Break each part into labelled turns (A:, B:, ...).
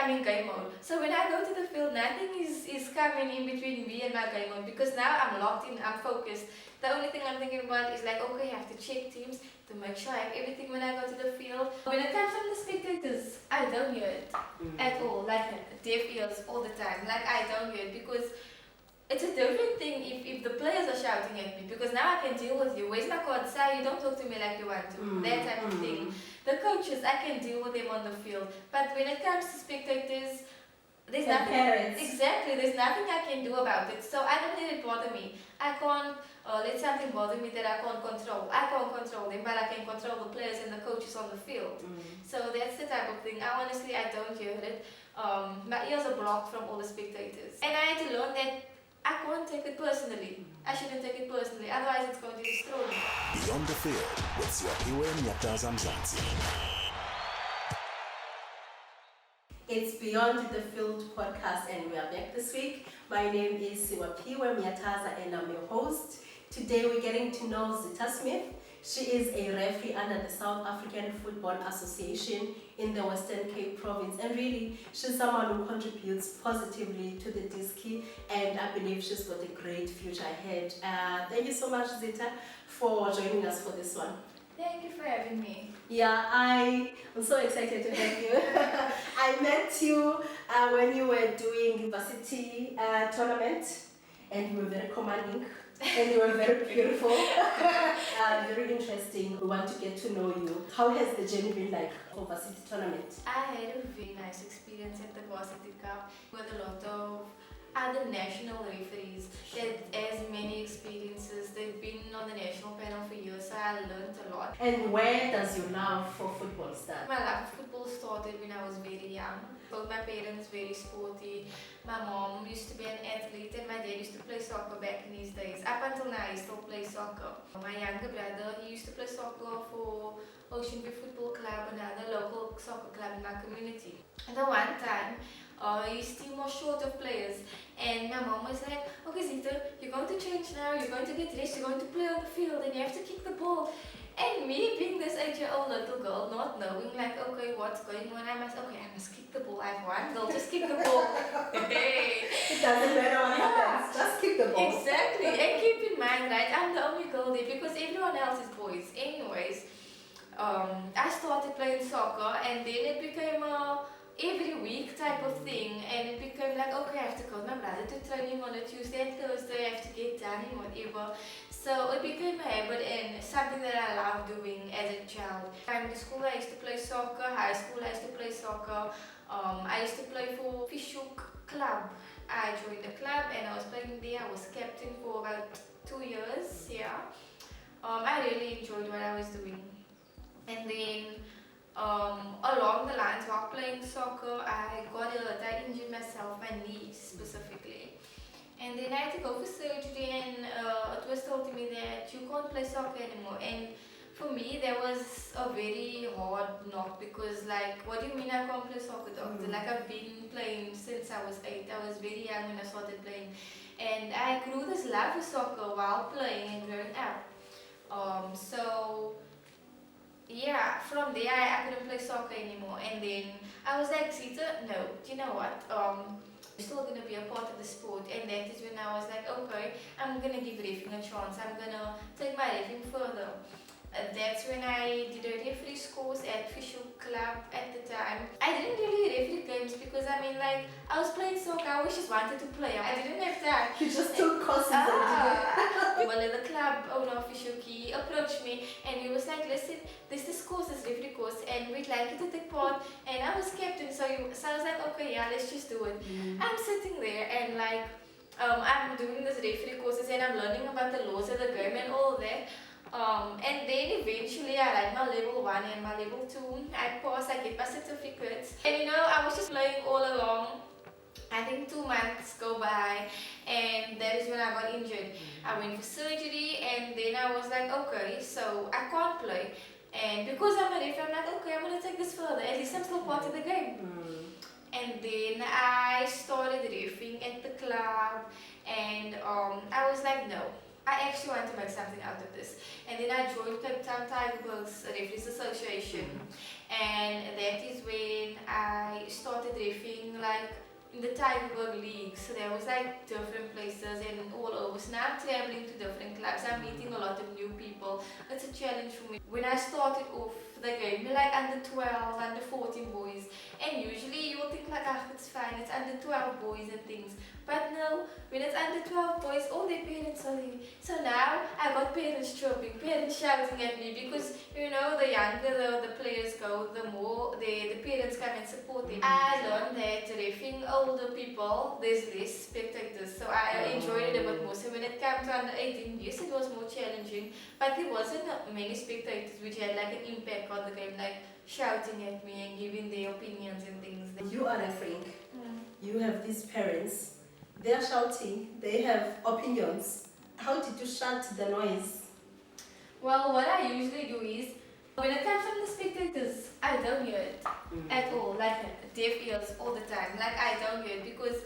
A: I'm in game mode. So when I go to the field, nothing is coming in between me and my game mode, because now I'm locked in, I'm focused. The only thing I'm thinking about is like, okay, I have to check teams to make sure I have everything when I go to the field. When it comes from the spectators, I don't hear it at all, like deaf ears all the time. Like I don't hear it, because it's a different thing if the players are shouting at me, because now I can deal with you. Where's my card? Say you don't talk to me like you want to. That type of thing. The coaches, I can deal with them on the field. But when it comes to spectators, there's nothing.
B: Parents.
A: Exactly, there's nothing I can do about it. So I don't let it bother me. I can't let something bother me that I can't control. I can't control them, but I can control the players and the coaches on the field. So that's the type of thing. I don't hear it. My ears are blocked from all the spectators. And I had to learn that I can't take it personally. I shouldn't take it personally, otherwise it's going to destroy me.
C: Beyond the Field with Siwaphiwe Mnyakaza-Mzansi.
B: It's Beyond the Field podcast, and we are back this week. My name is Siwaphiwe Mnyakaza and I'm your host. Today we're getting to know Zita Smith. She is a referee under the South African Football Association in the Western Cape Province, and really she's someone who contributes positively to the DISCI, and I believe she's got a great future ahead. Thank you so much, Zita, for joining us for this one.
A: Thank you for having me.
B: Yeah, I'm so excited to have you. I met you when you were doing varsity tournament, and you were very commanding. And you were very beautiful, very interesting. We want to get to know you. How has the journey been like for varsity tournament?
A: I had a very nice experience at the Varsity Cup with a lot of other national referees that has many experiences. They've been on the national panel for years, so I learned a lot.
B: And where does your love for football start?
A: My love for football started when I was very young. Both my parents very sporty. My mom used to be an athlete and my dad used to play soccer back in his days. Up until now, he still plays soccer. My younger brother, he used to play soccer for Ocean View Football Club, another local soccer club in my community. And the one time, his team was short of players, and my mom was like, okay Zita, you're going to change now, you're going to get dressed, you're going to play on the field and you have to kick the ball. And me being this 8-year-old little girl, not knowing like, okay, what's going on, I must kick the ball. I have one girl, just kick the ball. Hey.
B: It doesn't matter what happens, just kick the ball.
A: Exactly, and keep in mind, right, I'm the only girl there because everyone else is boys. Anyways, I started playing soccer, and then it became a every week type of thing, and it became like, okay, I have to go with my brother to training on a Tuesday and Thursday, I have to get done and whatever. So it became a habit and something that I love doing as a child. Primary school I used to play soccer, high school I used to play soccer, I used to play for Officiating club. I joined the club and I was playing there. I was captain for about 2 years, yeah. I really enjoyed what I was doing. And then along the lines while playing soccer, I injured myself, my knees specifically. And then I had to go for surgery, and it was told to me that you can't play soccer anymore. And for me, that was a very hard knock, because like, what do you mean I can't play soccer, doctor? Like, I've been playing since I was 8. I was very young when I started playing. And I grew this love for soccer while playing and growing up. So yeah, from there I couldn't play soccer anymore, and then I was like, Zita, no, do you know what? You're still gonna be a part of the sport, and that is when I was like, okay, I'm gonna give refereeing a chance. I'm gonna take my refereeing further. That's when I did a referee course at Officiating club at the time. I didn't really referee games because I was playing soccer. I always just wanted to play. I didn't have time.
B: You just took courses.
A: One of the club owner, Officiating, approached me and he was like, listen, this course, this referee course, and we'd like you to take part. And I was captain, so I was like, okay, yeah, let's just do it. I'm sitting there and I'm doing this referee courses and I'm learning about the laws of the game and all that. And then eventually I write my level 1 and my level 2. I pass, I get my certificates. And I was just playing all along. I think 2 months go by, and that is when I got injured. I went for surgery, and then I was like, okay, so I can't play. And because I'm a referee, I'm like, okay, I'm going to take this further. At least I'm still part of the game. And then I started refereeing at the club, and I was like, no, I actually want to make something out of this. And then I joined Cape Town Tigerbugs Referees Association. and that is when I started reffing like in the Tigerberg League. So there was like different places and all over. So now I'm traveling to different clubs. I'm meeting a lot of new people. It's a challenge for me. When I started off the game, we're like under 12, under 14 boys, and usually you'll think like, ah, it's fine, it's under 12 boys and things. But no, when it's under 12 boys, all their parents are there. So now I got parents chirping, parents shouting at me because you know the younger the players go, the more the parents come and support them. I learned that reffing older people, there's less spectators, so I enjoyed it a bit more. So when it came to under 18, yes, it was more challenging, but there wasn't many spectators which had like an impact on the game, like shouting at me and giving their opinions and things.
B: You are refereeing. You have these parents. They are shouting. They have opinions. How did you shut the noise?
A: Well, what I usually do is, when it comes from the spectators, I don't hear it at all, like deaf ears all the time. Like I don't hear it because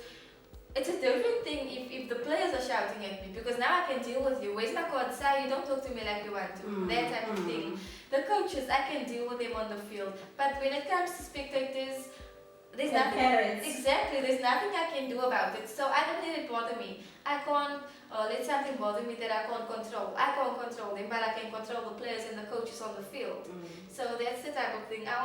A: it's a different thing if the players are shouting at me, because now I can deal with you. Where's my card? Say you don't talk to me like you want to. That type of thing. The coaches, I can deal with them on the field. But when it comes to spectators, there's nothing.
B: Parents.
A: Exactly, there's nothing I can do about it. So I don't let it bother me. I can't let something bother me that I can't control. I can't control them, but I can control the players and the coaches on the field. So that's the type of thing. I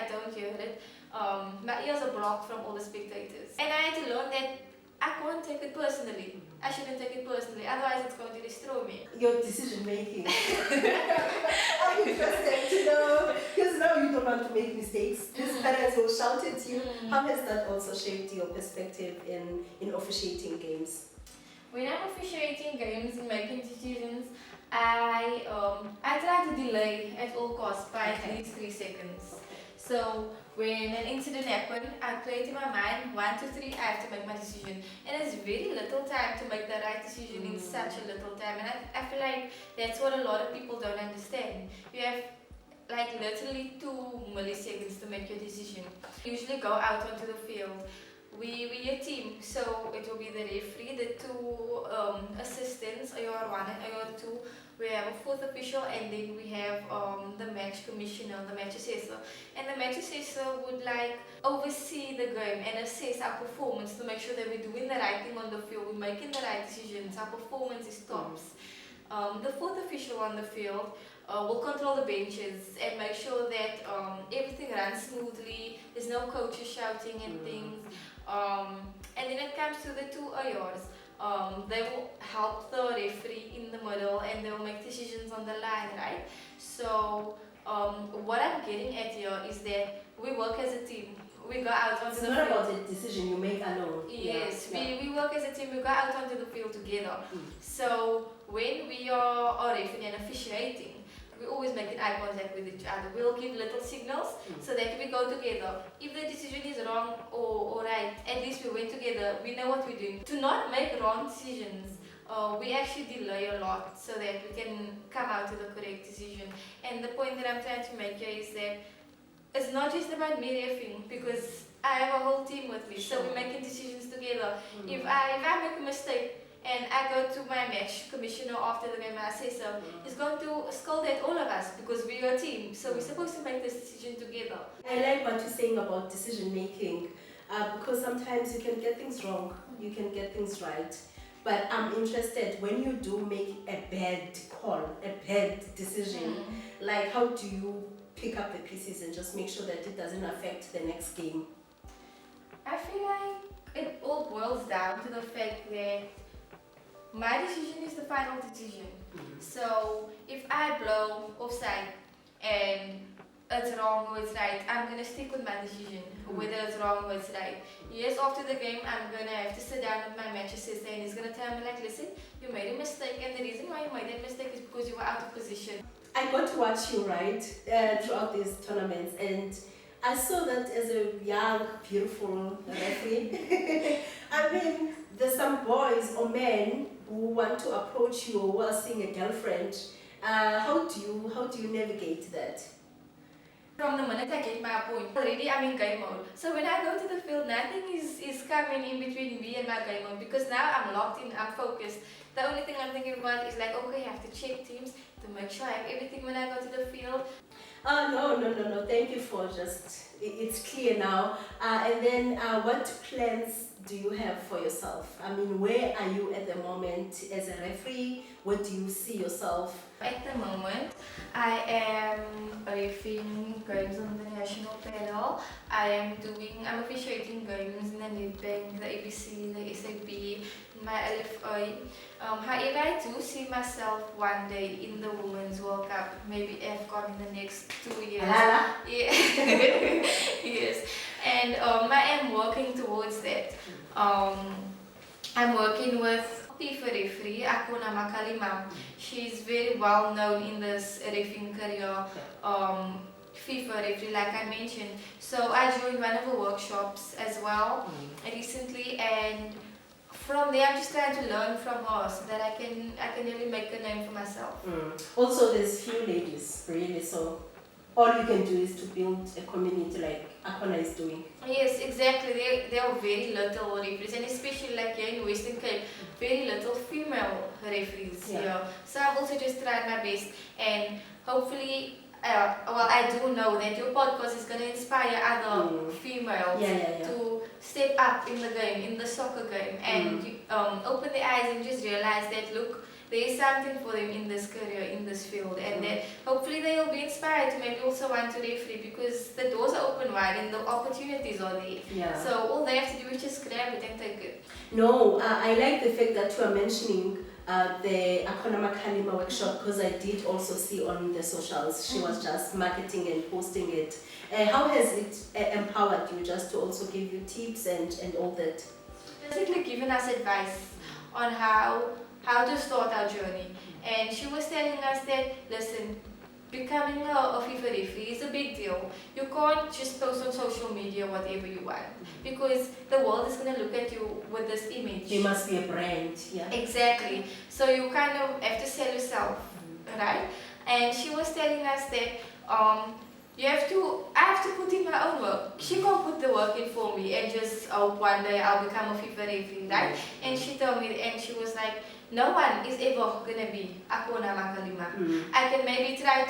A: don't hear it. My ears are blocked from all the spectators. And I had to learn that I can't take it personally. I shouldn't take it personally, otherwise it's going to destroy me.
B: Your decision making. I'm interested to know, because now you don't want to make mistakes. These parents will shout at you. How has that also shaped your perspective in officiating games?
A: When I'm officiating games and making decisions, I try to delay at all costs by at least 3 seconds. So when an incident happened, I create in my mind 1, 2, 3, I have to make my decision. And it's very little time to make the right decision in such a little time. And I feel like that's what a lot of people don't understand. You have like literally 2 milliseconds to make your decision. You usually go out onto the field. We're a team, so it will be the referee, the 2 assistants, AR1 and AR2. We have a 4th official, and then we have the match commissioner, the match assessor. And the match assessor would like oversee the game and assess our performance to make sure that we're doing the right thing on the field, we're making the right decisions, our performance is tops. The 4th official on the field will control the benches and make sure that everything runs smoothly, there's no coaches shouting and things. And then it comes to the 2 ARs. They will help the referee in the middle and they will make decisions on the line, right? So what I'm getting at here is that we work as a team. We go out onto the field.
B: It's not about a decision you make alone.
A: Yes, we work as a team, we go out onto the field together. So when we are refereeing and officiating, we always make an eye contact with each other. We'll give little signals so that we go together. If the decision is wrong or right, at least we went together, we know what we're doing. To not make wrong decisions, we actually delay a lot so that we can come out to the correct decision. And the point that I'm trying to make here is that it's not just about me reffing, because I have a whole team with me, so we're making decisions together. If I make a mistake, and I go to my match commissioner after the game, my assessor, he's going to scold at all of us because we're a team. So we're supposed to make this decision together.
B: I like what you're saying about decision making, because sometimes you can get things wrong, you can get things right. But I'm interested, when you do make a bad call, a bad decision, like how do you pick up the pieces and just make sure that it doesn't affect the next game?
A: I feel like it all boils down to the fact that my decision is the final decision. So if I blow offside and it's wrong or it's right, I'm going to stick with my decision, whether it's wrong or it's right. Yes, after the game, I'm going to have to sit down with my match assistant and he's going to tell me like, listen, you made a mistake, and the reason why you made that mistake is because you were out of position.
B: I got to watch you, right, throughout these tournaments, and I saw that as a young, beautiful referee. I mean, there's some boys or men who want to approach you while seeing a girlfriend. How do you navigate that?
A: From the minute I get my point, already I'm in game mode. So when I go to the field, nothing is coming in between me and my game mode, because now I'm locked in, I'm focused. The only thing I'm thinking about is like, okay, I have to check teams to make sure I have everything when I go to the field.
B: No. Thank you for it's clear now. And then what plans do you have for yourself? I mean, where are you at the moment as a referee? Where do you see yourself?
A: At the moment, I am refereeing games on the national panel. I'm officiating games in the Nedbank, the ABC, the SAP, my LFA. However, I do see myself one day in the Women's World Cup, maybe AFCON in the next 2 years. Yeah. Yes. And I am working towards that. I'm working with FIFA referee, Akuna Makalima. She's very well known in this refereeing career, FIFA referee, like I mentioned. So I joined one of her workshops as well recently, and from there I'm just trying to learn from her so that I can really make a name for myself.
B: Also, there's few ladies, really, so all you can do is to build a community like Akona is doing.
A: Yes, exactly. There are very little referees, and especially like here in Western Cape, very little female referees here. So I've also just tried my best, and hopefully, I do know that your podcast is going to inspire other females to step up in the game, in the soccer game, and open their eyes and just realize that, look, there is something for them in this career, in this field, and that hopefully they will be inspired to maybe also want to referee, because the doors are open wide and the opportunities are there.
B: Yeah.
A: So all they have to do is just grab it and take it.
B: No, I like the fact that you are mentioning the Akona Makalima workshop, because I did also see on the socials, she was just marketing and posting it. How has it empowered you just to also give you tips and all that?
A: Basically giving us advice on how to start our journey. And she was telling us that, listen, becoming a FIFA referee is a big deal. You can't just post on social media whatever you want, because the world is going to look at you with this image.
B: You must be a brand, yeah.
A: Exactly. So you kind of have to sell yourself, right? And she was telling us that I have to put in my own work. She can't put the work in for me and just one day I'll become a FIFA referee, right? And she told me, and she was like, no one is ever gonna be Akona Makalima. I can't even try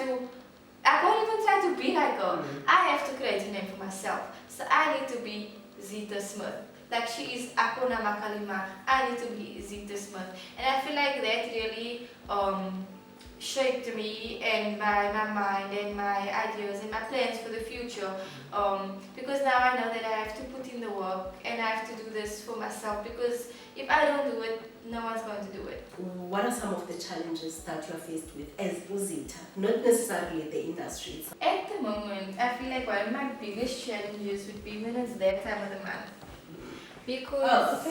A: to be like her. I have to create a name for myself. So I need to be Zita Smith. Like she is Akona Makalima, I need to be Zita Smith. And I feel like that really shaped me and my mind and my ideas and my plans for the future, because now I know that I have to put in the work and I have to do this for myself, because if I don't do it, no one's going to do it.
B: What are some of the challenges that you are faced with as Zita, not necessarily the industry?
A: At the moment, I feel like one of my biggest challenges would be when it's that time of the month. Because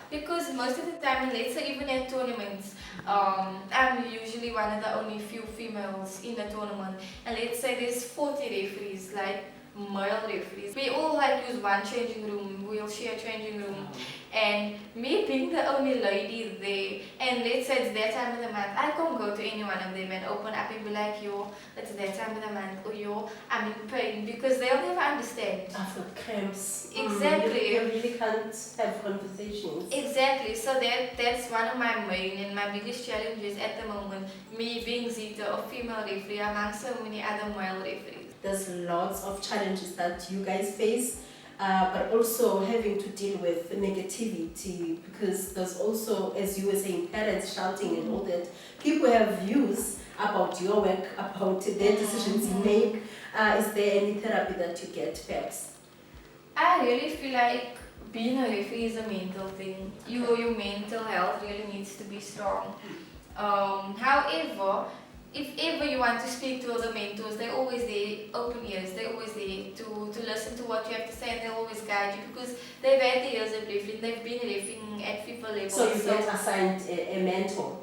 A: because most of the time, let's say even at tournaments, I'm usually one of the only few females in a tournament, and let's say there's 40 referees, like male referees. We all like use one changing room, we'll share a changing room, and me being the only lady there, and let's say it's that time of the month, I can't go to any one of them and open up and be like, yo, it's that time of the month, or yo, I'm in pain, because they'll never understand.
B: I've got cramps.
A: Exactly.
B: You really can't have conversations.
A: Exactly. So that's one of my main and my biggest challenges at the moment, me being Zita, a female referee among so many other male referees.
B: There's lots of challenges that you guys face, but also having to deal with negativity, because there's also, as you were saying, parents shouting and all that. People have views about your work, about their decisions you make. Is there any therapy that you get, perhaps?
A: I really feel like being a referee is a mental thing. Your mental health really needs to be strong. However, if ever you want to speak to other mentors, they're always there, open ears, they're always there to listen to what you have to say, and they'll always guide you, because they've had the years of refereeing, they've been refereeing at FIFA level.
B: So you get assigned a mentor?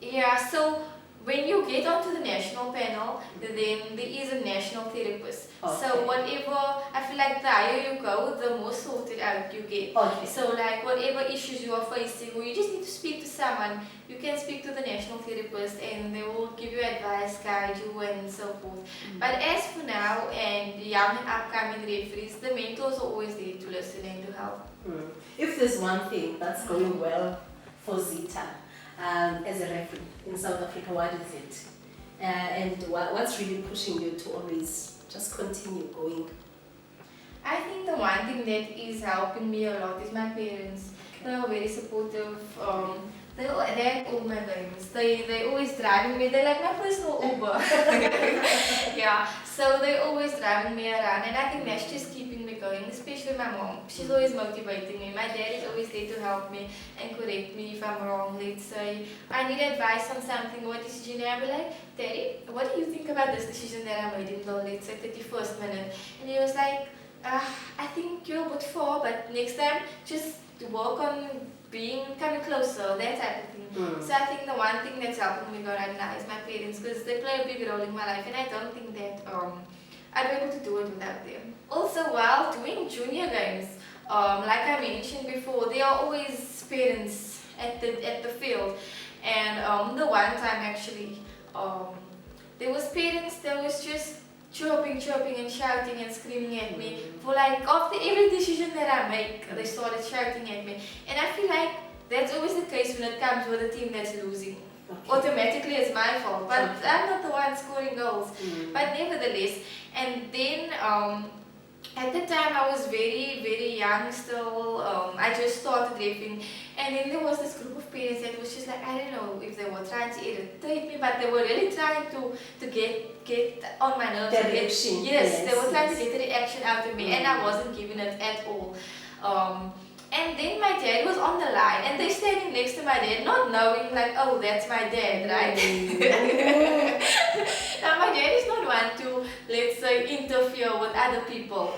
A: Yeah, so when you get onto the national panel, then there is a national therapist.
B: Okay.
A: So whatever, I feel like the higher you go, the more sorted out you get.
B: Okay.
A: So like whatever issues you are facing, or you just need to speak to someone, you can speak to the national therapist and they will give you advice, guide you and so forth. But as for now, and young and upcoming referees, the mentors are always there to listen and to help.
B: If there's one thing that's going well for Zita, as a referee in South Africa, what is it? And what's really pushing you to always just continue going?
A: I think the one thing that is helping me a lot is my parents. They are very supportive. They're at all my games. They always driving me. They're like my personal Uber. Yeah. So they're always driving me around, and I think that's just keeping me going. Especially my mom. She's always motivating me. My dad is always there to help me and correct me if I'm wrong. Let's say I need advice on something. What decision? I'll be like, Daddy, what do you think about this decision that I made in the, let's say, 31st minute? And he was like, I think you're a bit far, but next time just work on coming closer, that type of thing. So I think the one thing that's helping me go right now is my parents, because they play a big role in my life, and I don't think that I'd be able to do it without them. Also, while doing junior games, like I mentioned before, there are always parents at the field, and the one time actually, there was parents that was just chirping and shouting and screaming at me for like after every decision that I make, they started shouting at me, and I feel like that's always the case when it comes with a team that's losing. Automatically it's my fault, but I'm not the one scoring goals. But nevertheless, and then at the time I was very young still. I just started reffing, and then there was this group of parents that was just like, I don't know if they were trying to irritate me, but they were really trying to get on my nerves. Yes, they were trying to get the reaction out of me, and I wasn't giving it at all. And then my dad was on the line, and they're standing next to my dad, not knowing like, oh, that's my dad, right? Now my dad is not one to, let's say, interfere with other people.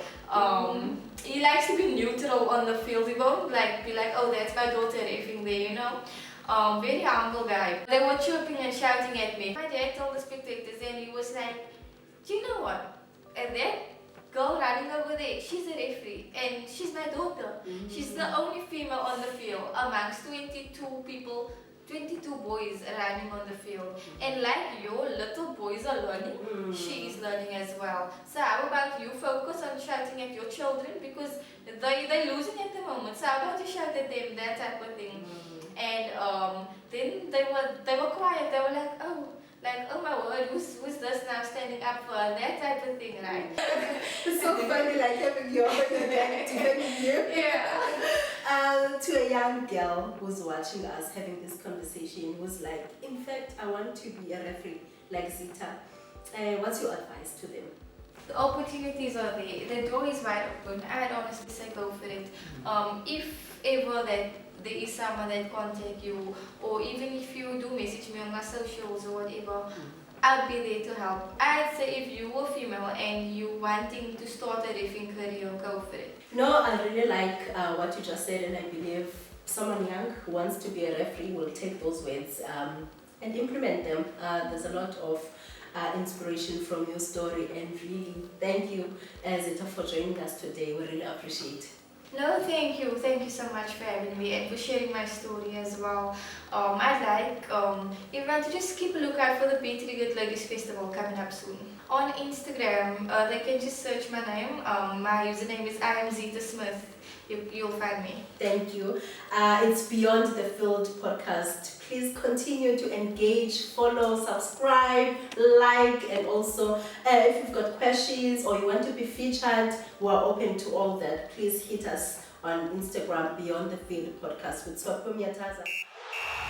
A: He likes to be neutral on the field. He won't like be like, oh, that's my daughter reffing there, you know. Very humble guy. They were chirping and shouting at me. My dad told the spectators, and he was like, do you know what? And that girl running over there, she's a referee, and she's my daughter. She's the only female on the field amongst 22 people, 22 boys running on the field. And like your little boys are learning, she is learning as well. So how about you focus on shouting at your children, because they're losing at the moment. So how about you shout at them, that type of thing. And then they were quiet. They were like, oh my word, who's this now standing up for that type of thing, right?
B: It's so funny, like having your back defending you.
A: Yeah.
B: To a young girl who's watching us having this conversation, who's like, in fact, I want to be a referee like Zita. What's your advice to them?
A: The opportunities are there. The door is wide open. I'd honestly say go for it. If ever that there is someone that contact you, or even if you do message me on my socials or whatever, I'll be there to help. I'd say if you were female and you wanting to start a reffing career, go for it.
B: No, I really like what you just said, and I believe someone young who wants to be a referee will take those words and implement them. There's a lot of inspiration from your story, and really thank you, Zita, for joining us today. We really appreciate it.
A: No, thank you. Thank you so much for having me and for sharing my story as well. I'd like everyone to just keep a lookout for the Be Triggered Ladies Festival coming up soon. On Instagram, they can just search my name. My username is I am Zita Smith. You'll find me.
B: Thank you. It's Beyond the Field podcast. Please continue to engage, follow, subscribe, like, and also if you've got questions or you want to be featured, we're open to all that. Please hit us on Instagram, Beyond the Field podcast with Swapho Myataza.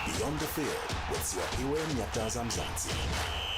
C: Beyond the Field with Swahiwe Nyataza Mzansi.